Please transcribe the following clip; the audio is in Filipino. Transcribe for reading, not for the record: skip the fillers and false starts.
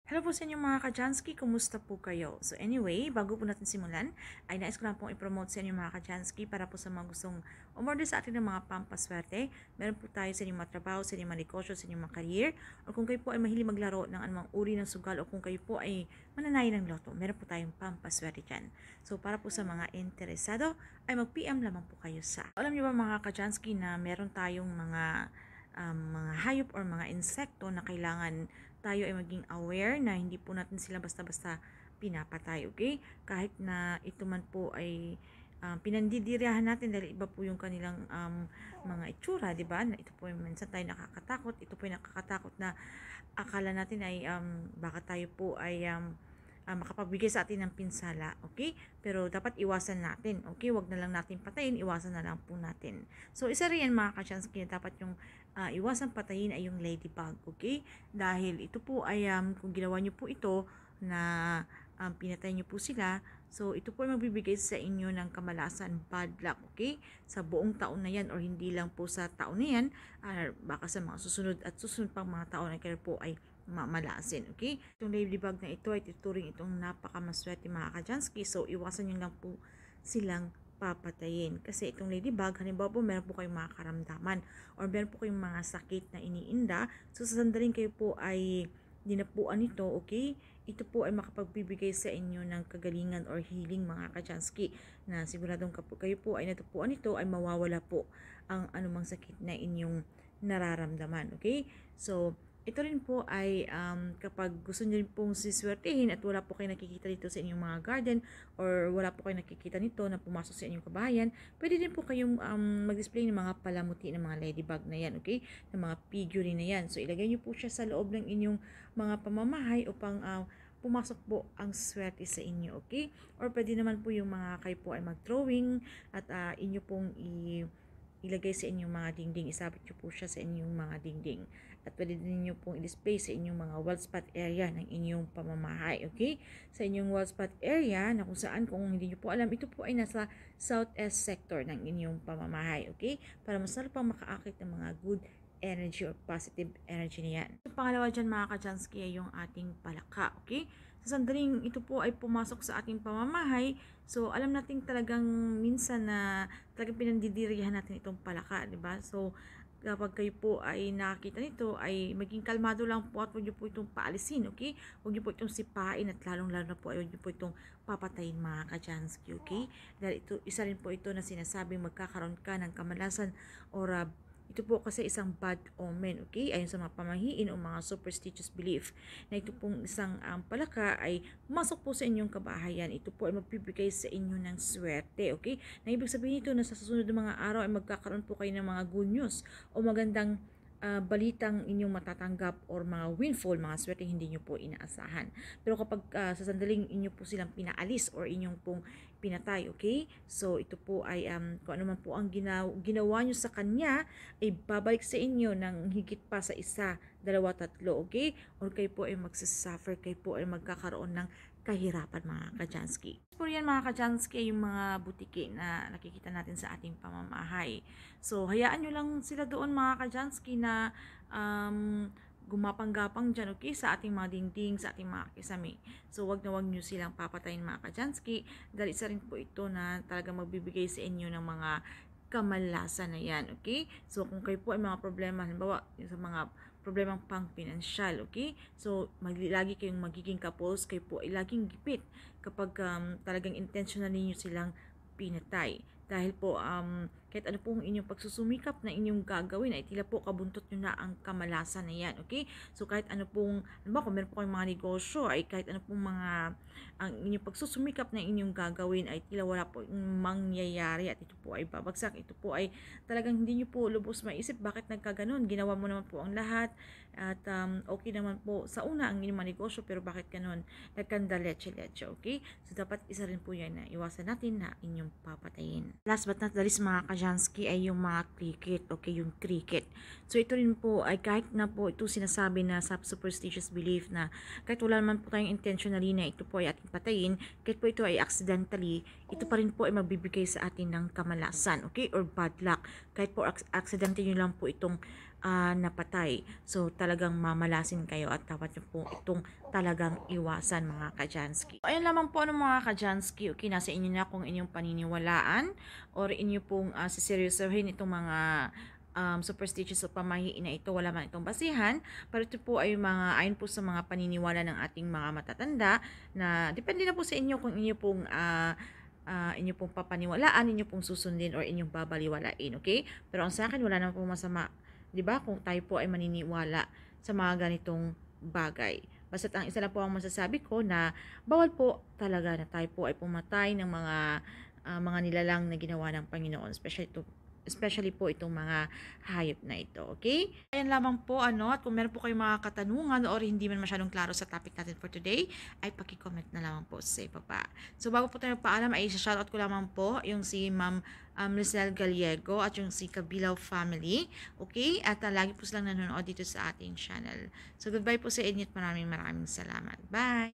Hello po sa inyo mga ka-Jansky, kumusta po kayo? So anyway, bago po natin simulan, ay nais ko lang pong i-promote sa inyo mga ka-Jansky para po sa mga gustong umorder sa atin ng mga pampaswerte. Meron po tayo sa inyong mga trabaho, sa inyong mga negosyo, sa inyong mga career, o kung kayo po ay mahilig maglaro ng anumang uri ng sugal, o kung kayo po ay mananayin ng loto, meron po tayong pampaswerte dyan. So para po sa mga interesado, ay mag-PM lamang po kayo sa. Alam niyo ba mga ka-Jansky na meron tayong mga hayop or mga insekto na kailangan tayo ay maging aware na hindi po natin sila basta-basta pinapatay, okay? Kahit na ito man po ay pinandidiriyahan natin dahil iba po yung kanilang mga itsura, di ba? Na ito po yung minsan tayo nakakatakot, ito po yung nakakatakot na akala natin ay baka tayo po ay makapagbigay sa atin ng pinsala, okay? Pero dapat iwasan natin, okay? Wag na lang natin patayin, iwasan na lang po natin. So, isa rin yan mga ka-Jansky, dapat yung iwasan patayin ay yung ladybug, okay? Dahil ito po ay, kung ginawa nyo po ito na pinatay nyo po sila, so ito po ay magbibigay sa inyo ng kamalasan, bad luck, okay? Sa buong taon na yan or hindi lang po sa taon na yan, baka sa mga susunod at susunod pang mga taon na kayo po ay mamalasin, okay? Itong ladybug na ito ay tuturing itong napakamaswerte mga ka-Jansky, so iwasan nyo lang po silang papatayin. Kasi itong ladybug, halimbawa po meron po kayong mga karamdaman or meron po kayong mga sakit na iniinda, so sa sandaling kayo po ay dinapuan nito, okay? Ito po ay makapagbibigay sa inyo ng kagalingan or healing mga ka-Jansky, na siguradong kayo po ay natupuan nito ay mawawala po ang anumang sakit na inyong nararamdaman, okay? So, ito rin po ay kapag gusto niyo rin pong siswertehin at wala po kayo nakikita dito sa inyong mga garden or wala po kayo nakikita nito na pumasok sa inyong kabahayan, pwede din po kayong mag-display ng mga palamuti ng mga ladybug na yan, okay? Ng mga figurine na yan. So, ilagay niyo po siya sa loob ng inyong mga pamamahay upang pumasok po ang swerte sa inyo, okay? Or pwede naman po yung mga kayo po ay mag-drawing at inyo pong ilagay sa inyong mga dingding, isabit nyo po siya sa inyong mga dingding. At pwede din nyo pong i-display sa inyong mga wall spot area ng inyong pamamahay, okay? Sa inyong wall spot area na kung saan, kung hindi nyo po alam, ito po ay nasa southeast sector ng inyong pamamahay, okay? Para mas lalo pang makaakit ng mga good energy or positive energy na yan. Yung pangalawa dyan mga ka-Jansky ay yung ating palaka, okay? Sa sandaling ito po ay pumasok sa ating pamamahay, so alam natin talagang minsan na talagang pinandidirihan natin itong palaka, di ba? So, kapag kayo po ay nakakita nito, ay maging kalmado lang po at huwag niyo po itong paalisin, okay? Huwag niyo po itong sipain at lalong-lalo na po ay huwag niyo po itong papatayin mga ka-Jansky, okay? Dahil ito, isa rin po ito na sinasabing magkakaroon ka ng kamalasan or ito po kasi isang bad omen, okay? Ayon sa mga pamahiin o mga superstitious belief na ito pong isang palaka ay pumasok po sa inyong kabahayan. Ito po ay magbibigay sa inyo ng swerte, okay? Na ibig sabihin ito na sa susunod na mga araw ay magkakaroon po kayo ng mga good news o magandang balitang inyong matatanggap or mga windfall, mga swerte hindi nyo po inaasahan. Pero kapag sa sandaling inyo po silang pinaalis or inyong pong pinatay, okay? So, ito po ay kung ano man po ang ginawa nyo sa kanya, ay babalik sa inyo ng higit pa sa isa, dalawa, tatlo, okay? Or kayo po ay magsasuffer, kayo po ay magkakaroon ng kahirapan mga ka-Jansky. Por yan mga ka-Jansky, yung mga butiki na nakikita natin sa ating pamamahay. So, hayaan nyo lang sila doon mga ka-Jansky na gumapang-gapang dyan, okay, sa ating mga dingding, sa ating mga kisame. So, wag na wag nyo silang papatayin mga ka-Jansky dahil isa rin po ito na talagang magbibigay sa inyo ng mga kamalasan na yan, okay? So, kung kayo po ay mga problema, halimbawa, sa mga problemang pang pinansyal, okay? So, lagi kayong magiging kapos, kayo po ay laging gipit kapag talagang intentional niyo silang pinatay. Dahil po, kahit ano pong inyong pagsusumikap na inyong gagawin, ay tila po kabuntot nyo na ang kamalasan na yan, okay? So, kahit ano pong, ano kung meron po kayong mga negosyo, ay kahit ano pong mga, ang inyong pagsusumikap na inyong gagawin, ay tila wala po mangyayari at ito po ay babagsak. Ito po ay talagang hindi nyo po lubos maisip bakit nagkaganon. Ginawa mo naman po ang lahat at okay naman po sa una ang inyong mga negosyo, pero bakit ganon? Nagkanda leche-leche, okay? So, dapat isa rin po yan na iwasan natin na inyong papatayin. Last but not the least mga ka-Jansky ay yung mga cricket, okay, yung cricket. So ito rin po ay kahit na po ito sinasabi na sa superstitious belief na kahit wala naman po tayong intentionally na ito po ay ating patayin, kahit po ito ay accidentally, ito pa rin po ay magbibigay sa atin ng kamalasan, okay, or bad luck. Kahit po accidentally nyo lang po itong napatay. So, talagang mamalasin kayo at dapat nyo po itong talagang iwasan mga Kajansky. Ayan lamang po mga Kajansky. Okay, nasa inyo na kung inyong paniniwalaan or inyo pong siseryosohin itong mga superstitious o pamahiin na ito, wala man itong basihan, pero ito po ay ayon po sa mga paniniwala ng ating mga matatanda na depende na po sa inyo kung inyo pong papaniwalaan, inyo pong susundin or inyong babaliwalain, okay? Pero ang sa akin, wala naman pong masama, di ba? Kung tayo po ay maniniwala sa mga ganitong bagay. Basta ang isa lang po ang masasabi ko na bawal po talaga na tayo po ay pumatay ng mga nilalang na ginawa ng Panginoon, especially po itong mga hayop na ito, okay? Ayan lamang po, at kung meron po kayong mga katanungan or hindi man masyadong klaro sa topic natin for today, ay paki-comment na lamang po sa ibaba. So, bago po tayo paalam, ay shoutout ko lamang po yung si Ma'am Lizelle Gallego at yung si Kabilaw family, okay? At lagi po silang nanonood dito sa ating channel. So, goodbye po sa inyo at maraming salamat. Bye!